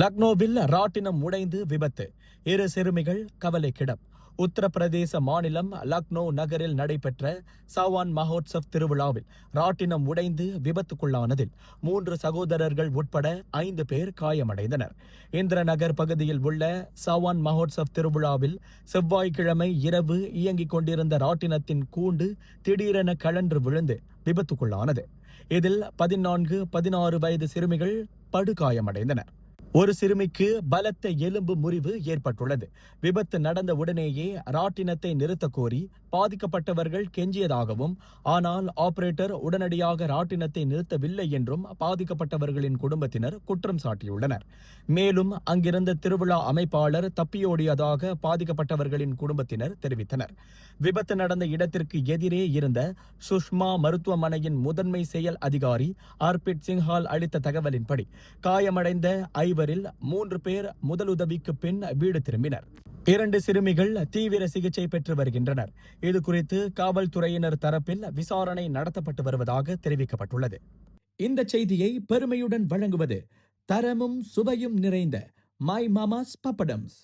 லக்னோவில் ராட்டினம் உடைந்து விபத்து, 2 சிறுமிகள் கவலைக்கிடம். உத்தரப்பிரதேச மாநிலம் லக்னோ நகரில் நடைபெற்ற சாவான் மஹோத்சவ் திருவிழாவில் ராட்டினம் உடைந்து விபத்துக்குள்ளானதில் 3 சகோதரர்கள் உட்பட 5 பேர் காயமடைந்தனர். இந்திரநகர் பகுதியில் உள்ள சாவான் மஹோத்சவ் திருவிழாவில் செவ்வாய்க்கிழமை இரவு இயங்கிக் கொண்டிருந்த ராட்டினத்தின் கூண்டு திடீரென கழன்று விழுந்து விபத்துக்குள்ளானது. இதில் 14, 16 வயது சிறுமிகள் படுகாயமடைந்தனர். ஒரு சிறுமிக்கு பலத்த எலும்பு முறிவு ஏற்பட்டுள்ளது. விபத்து நடந்த உடனேயே ராட்டினத்தை நிறுத்த கோரி பாதிக்கப்பட்டவர்கள் கெஞ்சியதாகவும், ஆனால் ஆபரேட்டர் உடனடியாக ராட்டினத்தை நிறுத்தவில்லை என்றும் பாதிக்கப்பட்டவர்களின் குடும்பத்தினர் குற்றம் சாட்டியுள்ளனர். மேலும் அங்கிருந்த திருவிழா அமைப்பாளர் தப்பியோடியதாக பாதிக்கப்பட்டவர்களின் குடும்பத்தினர் தெரிவித்தனர். விபத்து நடந்த இடத்திற்கு எதிரே இருந்த சுஷ்மா மருத்துவமனையின் முதன்மை செயல் அதிகாரி அர்பித் சிங்ஹால் அளித்த தகவலின்படி காயமடைந்த 3 பேர் முதலுதவிக்கு பின் வீடு திரும்பினர். 2 சிறுமிகள் தீவிர சிகிச்சை பெற்று வருகின்றனர். இதுகுறித்து காவல்துறையினர் தரப்பில் விசாரணை நடத்தப்பட்டு வருவதாக தெரிவிக்கப்பட்டுள்ளது. இந்த செய்தியை பெருமையுடன் வழங்குவது தரமும் சுவையும் நிறைந்த மை மாமாஸ் பப்படம்ஸ்.